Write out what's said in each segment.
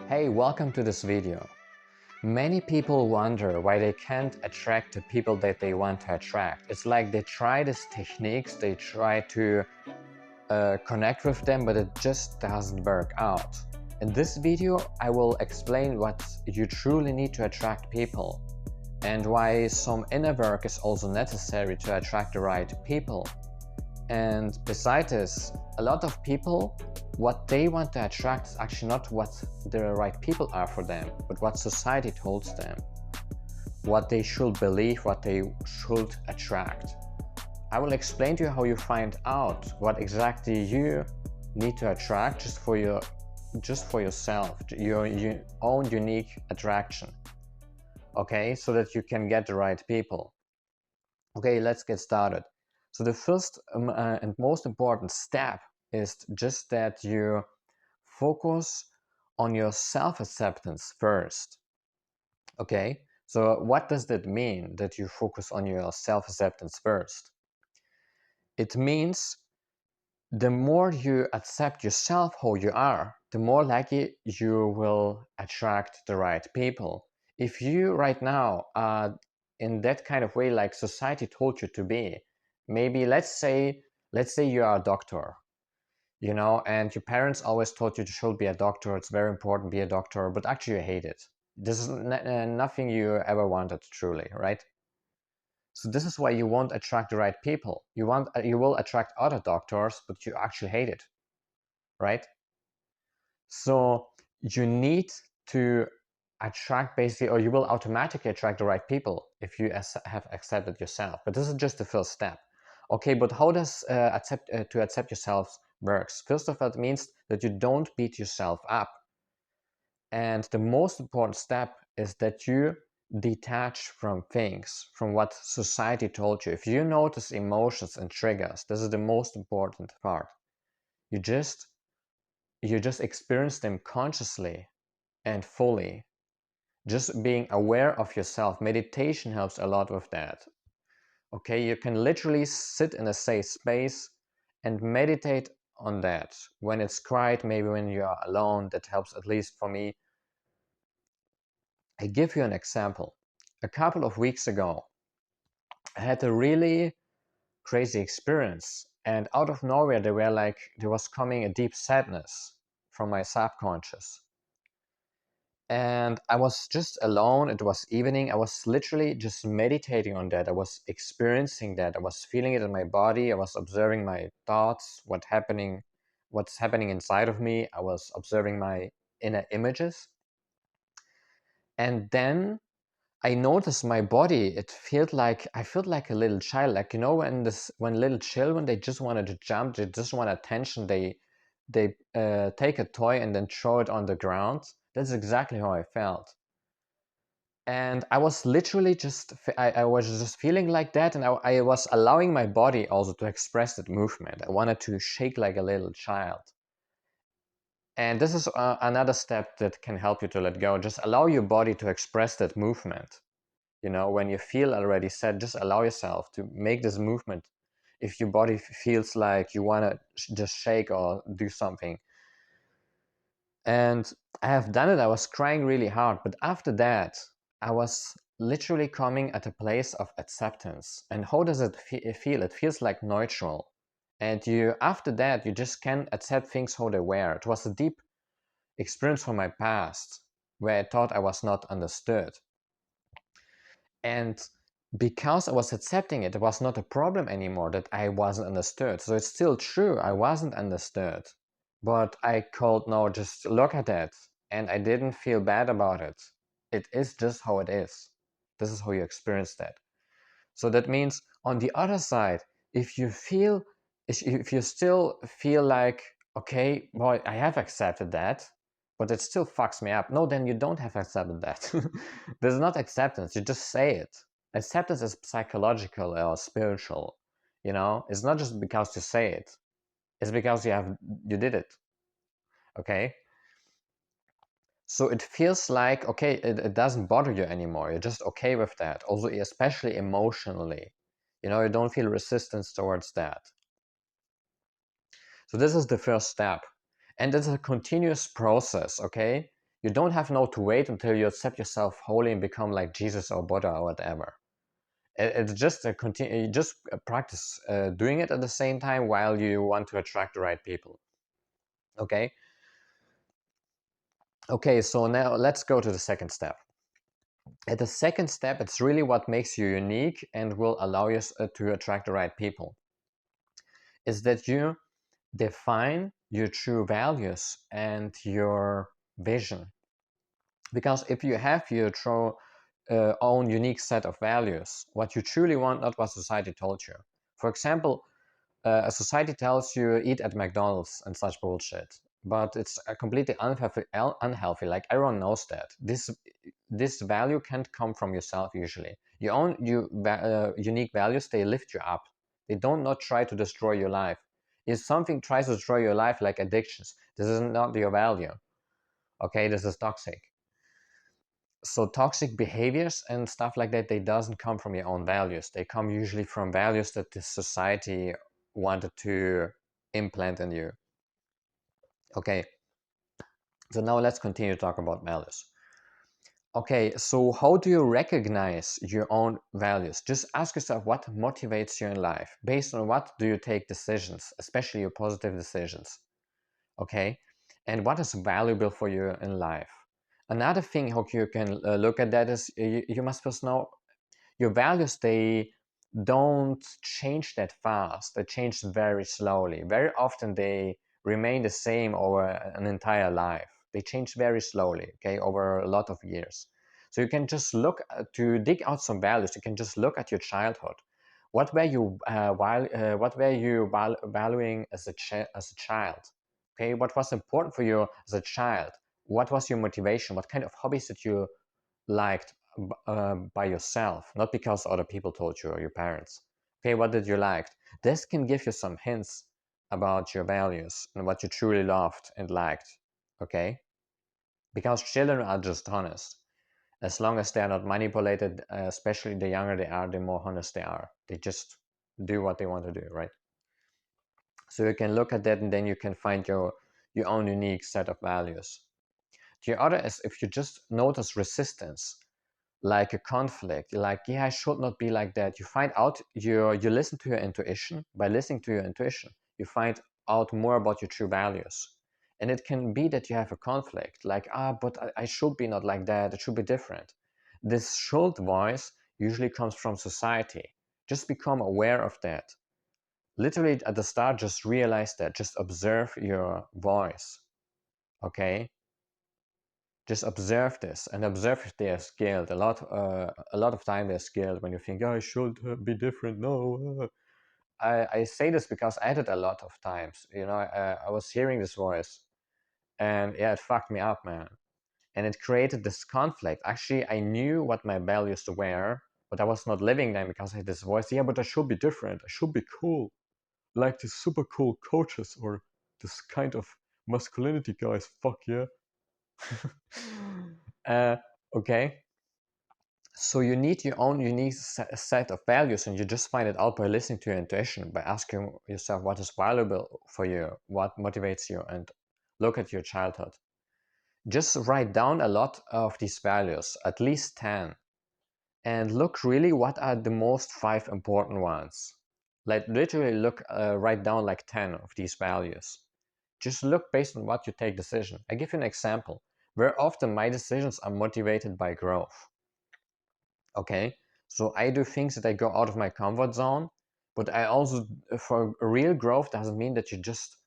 Hey, welcome to this video. Many people wonder why they can't attract the people that they want to attract. It's like they try these techniques, they try to connect with them, but it just doesn't work out. In this video, I will explain what you truly need to attract people and why some inner work is also necessary to attract the right people. And besides this, a lot of people, what they want to attract is actually not what the right people are for them, but what society tells them, what they should believe, what they should attract. I will explain to you how you find out what exactly you need to attract just for yourself, your own unique attraction. Okay, so that you can get the right people. Okay, let's get started. So the first and most important step is just that you focus on your self-acceptance first. Okay, so what does that mean, that you focus on your self-acceptance first? It means the more you accept yourself how you are, the more likely you will attract the right people. If you right now are in that kind of way like society told you to be, maybe let's say you are a doctor, you know, and your parents always told you should be a doctor, it's very important, be a doctor, but actually you hate it. This is nothing you ever wanted truly, right? So this is why you won't attract the right people. You will attract other doctors, but you actually hate it, right? So you need to attract basically, or you will automatically attract the right people if you have accepted yourself. But this is just the first step. Okay, but how does to accept yourself works? First of all, it means that you don't beat yourself up. And the most important step is that you detach from things, from what society told you. If you notice emotions and triggers, this is the most important part. You just experience them consciously and fully. Just being aware of yourself. Meditation helps a lot with that. Okay, you can literally sit in a safe space and meditate on that. When it's quiet, maybe when you are alone, that helps at least for me. I give you an example. A couple of weeks ago, I had a really crazy experience, and out of nowhere there was coming a deep sadness from my subconscious. And I was just alone. It was evening. I was literally just meditating on that. I was experiencing that. I was feeling it in my body. I was observing my thoughts, what's happening inside of me. I was observing my inner images. And then I noticed my body. I felt like a little child. Like, you know, when little children, they just wanted to jump, they just want attention. They take a toy and then throw it on the ground. That's exactly how I felt. And I was literally I was just feeling like that, and I was allowing my body also to express that movement. I wanted to shake like a little child. And this is another step that can help you to let go. Just allow your body to express that movement. You know, when you feel already sad, just allow yourself to make this movement. If your body feels like you want to just shake or do something. And I have done it. I was crying really hard, but after that, I was literally coming at a place of acceptance. And how does it feel? It feels like neutral. And after that, you just can accept things how they were. It was a deep experience from my past where I thought I was not understood. And because I was accepting it, it was not a problem anymore that I wasn't understood. So it's still true, I wasn't understood. But I could now just look at it and I didn't feel bad about it. It is just how it is. This is how you experience that. So that means on the other side, if you still feel like, okay, boy, I have accepted that, but it still fucks me up. No, then you don't have accepted that. There's not acceptance, you just say it. Acceptance is psychological or spiritual, you know? It's not just because you say it. It's because you did it. Okay? So it feels like, okay, it doesn't bother you anymore. You're just okay with that. Also, especially emotionally. You know, you don't feel resistance towards that. So this is the first step. And it's a continuous process, okay? You don't have no to wait until you accept yourself wholly and become like Jesus or Buddha or whatever. It's just a continue. You just practice doing it at the same time while you want to attract the right people. Okay. Okay. So now let's go to the second step. At the second step, it's really what makes you unique and will allow you to attract the right people. Is that you define your true values and your vision. Because if you have your true own unique set of values, what you truly want, not what society told you. For example, a society tells you eat at McDonald's and such bullshit, but it's completely unhealthy. Like everyone knows that this value can't come from yourself usually. Your own unique values, they lift you up. They don't not try to destroy your life. If something tries to destroy your life, like addictions, this is not your value. Okay, this is toxic. So toxic behaviors and stuff like that, they doesn't come from your own values. They come usually from values that the society wanted to implant in you. Okay, so now let's continue to talk about values. Okay, so how do you recognize your own values? Just ask yourself what motivates you in life. Based on what do you take decisions, especially your positive decisions? Okay, and what is valuable for you in life? Another thing how you can look at that is you must first know your values, they don't change that fast. They change very slowly. Very often they remain the same over an entire life. They change very slowly, okay, over a lot of years. So you can just look to dig out some values. You can just look at your childhood. What were you valuing as a child? Okay, what was important for you as a child? What was your motivation? What kind of hobbies did you liked by yourself, not because other people told you or your parents? Okay, what did you like? This can give you some hints about your values and what you truly loved and liked. Okay, because children are just honest. As long as they are not manipulated, especially the younger they are, the more honest they are. They just do what they want to do, right? So you can look at that and then you can find your own unique set of values. The other is if you just notice resistance, like a conflict, like, yeah, I should not be like that. You find out, you listen to your intuition. By listening to your intuition, you find out more about your true values. And it can be that you have a conflict, like, but I should be not like that, it should be different. This should voice usually comes from society. Just become aware of that. Literally at the start, just realize that, just observe your voice. Okay, just observe this and observe if they are skilled. A lot of time they're skilled when you think, oh, I should be different. No, I say this because I had it a lot of times. You know, I was hearing this voice, and yeah, it fucked me up, man. And it created this conflict. Actually, I knew what my values were, but I was not living them because I had this voice. Yeah, but I should be different. I should be cool, like these super cool coaches or this kind of masculinity guys. Fuck yeah. uh, okay, so you need your own unique set of values, and you just find it out by listening to your intuition, by asking yourself what is valuable for you, what motivates you, and look at your childhood. Just write down a lot of these values, at least 10, and look really what are the most 5 important ones. Like literally look, write down like 10 of these values. Just look based on what you take decision. I give you an example. Very often my decisions are motivated by growth. Okay, so I do things that I go out of my comfort zone, but I also, for real growth, doesn't mean that you just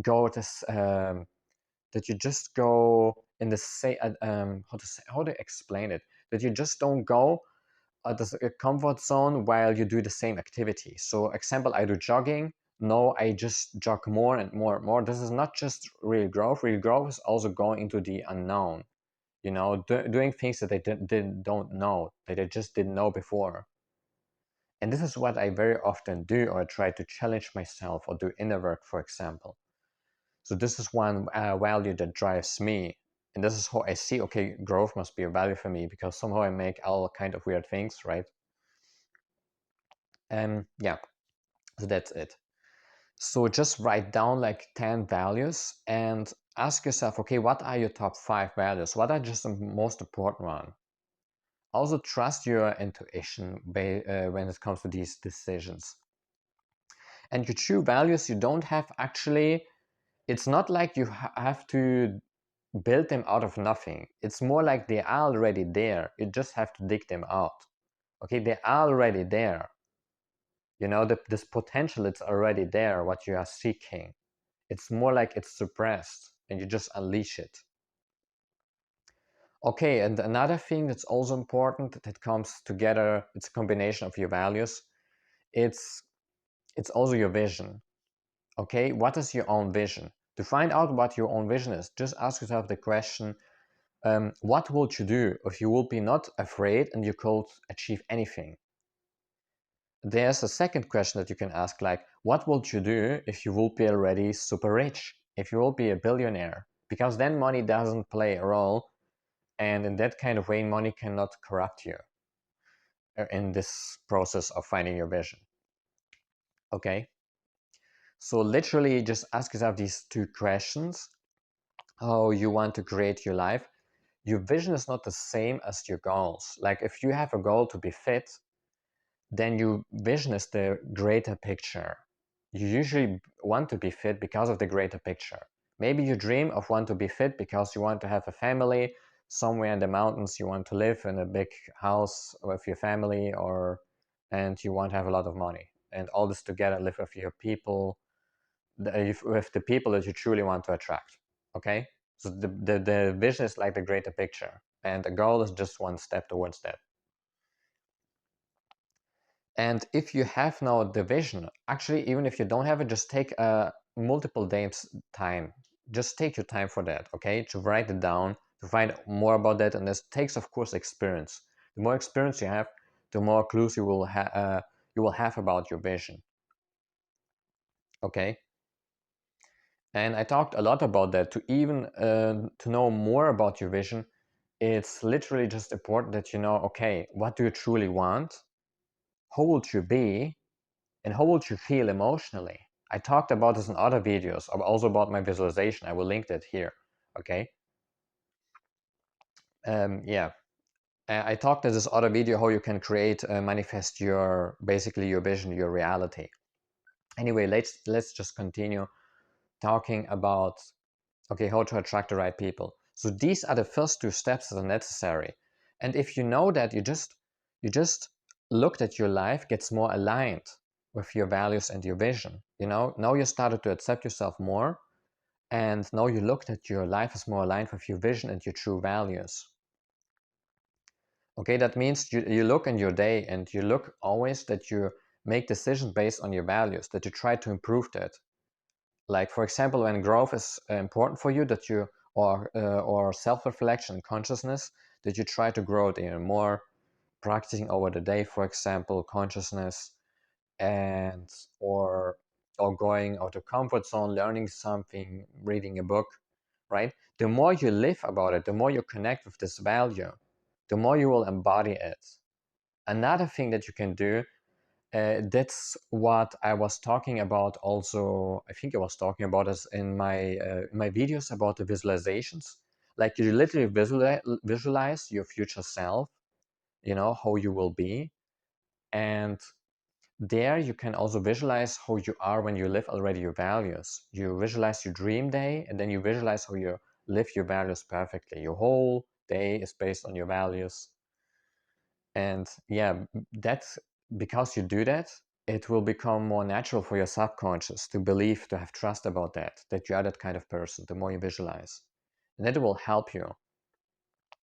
go that you just go in the say how to explain it, that you just don't go at the comfort zone while you do the same activity. So example, I do jogging. No, I just jog more and more and more. This is not just real growth. Real growth is also going into the unknown, you know, doing things that they don't know, that they just didn't know before. And this is what I very often do, or I try to challenge myself or do inner work, for example. So this is one value that drives me. And this is how I see, okay, growth must be a value for me, because somehow I make all kind of weird things, right? Yeah, so that's it. So just write down like 10 values and ask yourself, okay, what are your top 5 values? What are just the most important one? Also trust your intuition when it comes to these decisions. And your true values, you don't have actually, it's not like you have to build them out of nothing. It's more like they are already there. You just have to dig them out. Okay, they are already there. You know, this potential, it's already there, what you are seeking. It's more like it's suppressed and you just unleash it. Okay, and another thing that's also important that comes together, it's a combination of your values. It's also your vision. Okay, what is your own vision? To find out what your own vision is, just ask yourself the question, what would you do if you would be not afraid and you could achieve anything? There's a second question that you can ask, like, what would you do if you would be already super rich? If you will be a billionaire? Because then money doesn't play a role, and in that kind of way, money cannot corrupt you in this process of finding your vision. Okay? So literally just ask yourself these 2 questions, how you want to create your life. Your vision is not the same as your goals. Like if you have a goal to be fit, then your vision is the greater picture. You usually want to be fit because of the greater picture. Maybe you dream of want to be fit because you want to have a family somewhere in the mountains, you want to live in a big house with your family, and you want to have a lot of money. And all this together, live with your people, with the people that you truly want to attract. Okay? So the vision is like the greater picture, and the goal is just one step towards that. And if you have now the vision, actually, even if you don't have it, just take multiple days time. Just take your time for that, okay? To write it down, to find more about that. And this takes, of course, experience. The more experience you have, the more clues you will have about your vision, okay? And I talked a lot about that. To even to know more about your vision, it's literally just important that you know, okay, what do you truly want? Who would you be? And how would you feel emotionally? I talked about this in other videos, also about my visualization. I will link that here, okay? Yeah, I talked in this other video how you can create, manifest basically your vision, your reality. Anyway, let's just continue talking about, okay, how to attract the right people. So these are the first 2 steps that are necessary. And if you know that, you just look that your life gets more aligned with your values and your vision. You know, now you started to accept yourself more, and now you look that your life is more aligned with your vision and your true values. Okay, that means you look in your day and you look always that you make decisions based on your values, that you try to improve that. Like, for example, when growth is important for you, that you, or self-reflection, consciousness, that you try to grow it even more, practicing over the day, for example, consciousness, and or going out of comfort zone, learning something, reading a book, right? The more you live about it, the more you connect with this value, the more you will embody it. Another thing that you can do, that's what I was talking about also, I think I was talking about this in my videos about the visualizations. Like you literally visualize your future self, you know, how you will be. And there you can also visualize how you are when you live already your values. You visualize your dream day, and then you visualize how you live your values perfectly. Your whole day is based on your values. And yeah, that's because you do that, it will become more natural for your subconscious to believe, to have trust about that you are that kind of person, the more you visualize. And that will help you.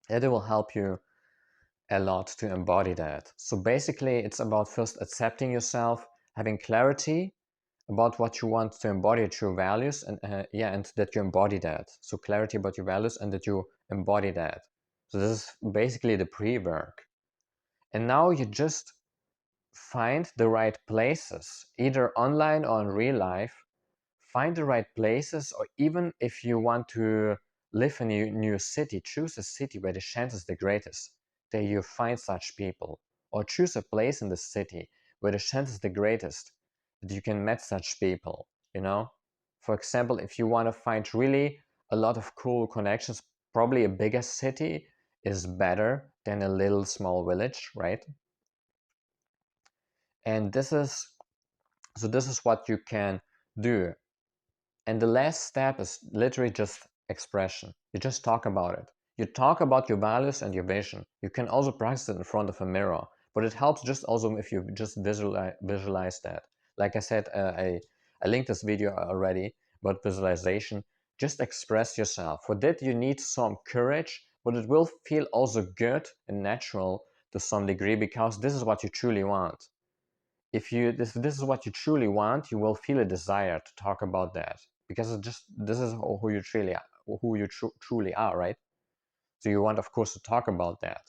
That will help you a lot to embody that. So basically, it's about first accepting yourself, having clarity about what you want to embody, true values, and yeah, and that you embody that. So clarity about your values and that you embody that. So this is basically the pre-work. And now you just find the right places, either online or in real life. Find the right places, or even if you want to live in a new city, choose a city where the chance is the greatest that you find such people. Or choose a place in the city where the chance is the greatest that you can meet such people, you know? For example, if you want to find really a lot of cool connections. Probably a bigger city is better than a little small village, right? And this is what you can do. And the last step is literally just expression. You just talk about it. You talk about your values and your vision. You can also practice it in front of a mirror, but it helps just also if you just visualize that. Like I said, I linked this video already about visualization. Just express yourself. For that, you need some courage, but it will feel also good and natural to some degree because this is what you truly want. If this is what you truly want, you will feel a desire to talk about that because it's just this is who you truly are, right? So you want, of course, to talk about that.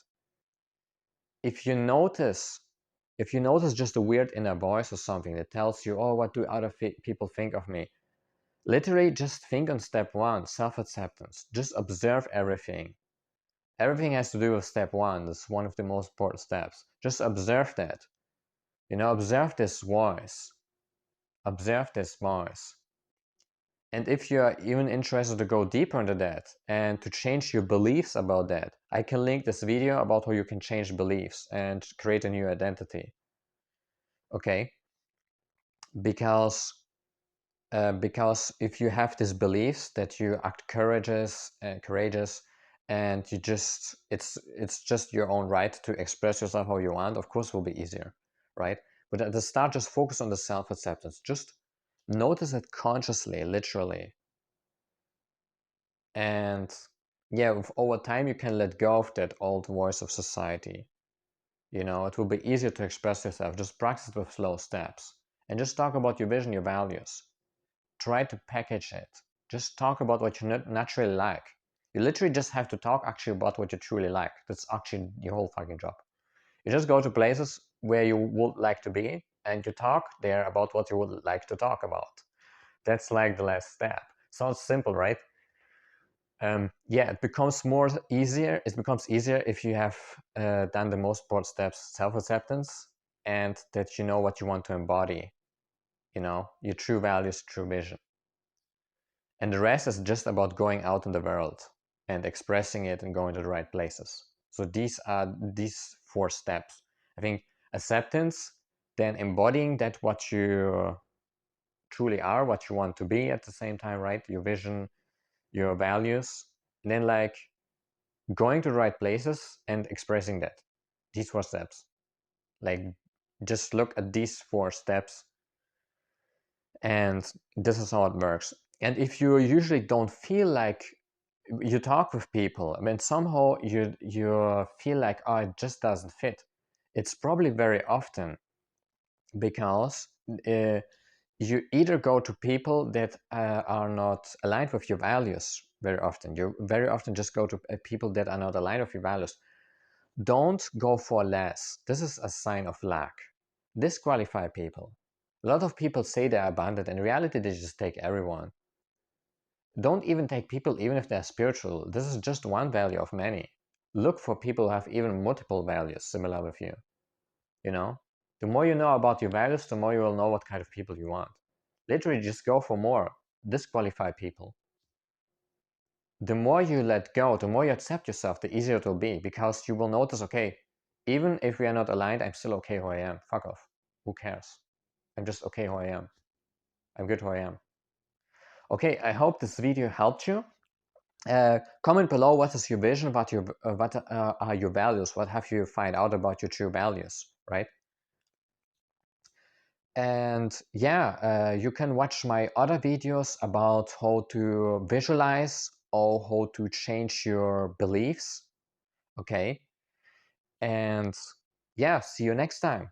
If you notice just a weird inner voice or something that tells you, oh, what do other people think of me? Literally just think on step one, self-acceptance. Just observe everything. Everything has to do with step one. That's one of the most important steps. Just observe that. Observe this voice. Observe this voice. And if you're even interested to go deeper into that and to change your beliefs about that, I can link this video about how you can change beliefs and create a new identity. Okay? Because if you have these beliefs that you act courageous, and you just it's just your own right to express yourself how you want, of course, it will be easier, right? But at the start, just focus on the self-acceptance. Just notice it consciously, literally. And yeah, over time, you can let go of that old voice of society. It will be easier to express yourself. Just practice with slow steps and just talk about your vision, your values. Try to package it. Just talk about what you naturally like. You literally just have to talk actually about what you truly like. That's actually your whole fucking job. You just go to places where you would like to be and you talk there about what you would like to talk about. That's like the last step. Sounds simple, right? Yeah, it becomes easier. It becomes easier if you have done the most important steps, self-acceptance, and that you know what you want to embody. Your true values, true vision. And the rest is just about going out in the world and expressing it and going to the right places. So these are these 4 steps. I think acceptance, then embodying that what you truly are, what you want to be at the same time, right? Your vision, your values, and then like going to the right places and expressing that. These 4 steps. Like just look at these 4 steps, and this is how it works. And if you usually don't feel like you talk with people, I mean, somehow you feel like, oh, it just doesn't fit. It's probably very often because you either go to people that are not aligned with your values very often. You very often just go to people that are not aligned with your values. Don't go for less. This is a sign of lack. Disqualify people. A lot of people say they're abundant. In reality, they just take everyone. Don't even take people even if they're spiritual. This is just one value of many. Look for people who have even multiple values similar with you. The more you know about your values, the more you will know what kind of people you want. Literally just go for more. Disqualify people. The more you let go, the more you accept yourself, the easier it will be, because you will notice, okay, even if we are not aligned, I'm still okay who I am. Fuck off. Who cares? I'm just okay who I am. I'm good who I am. Okay, I hope this video helped you. Comment below what is your vision, what are your values, what have you find out about your true values, right? And yeah, you can watch my other videos about how to visualize or how to change your beliefs. Okay, and yeah, see you next time.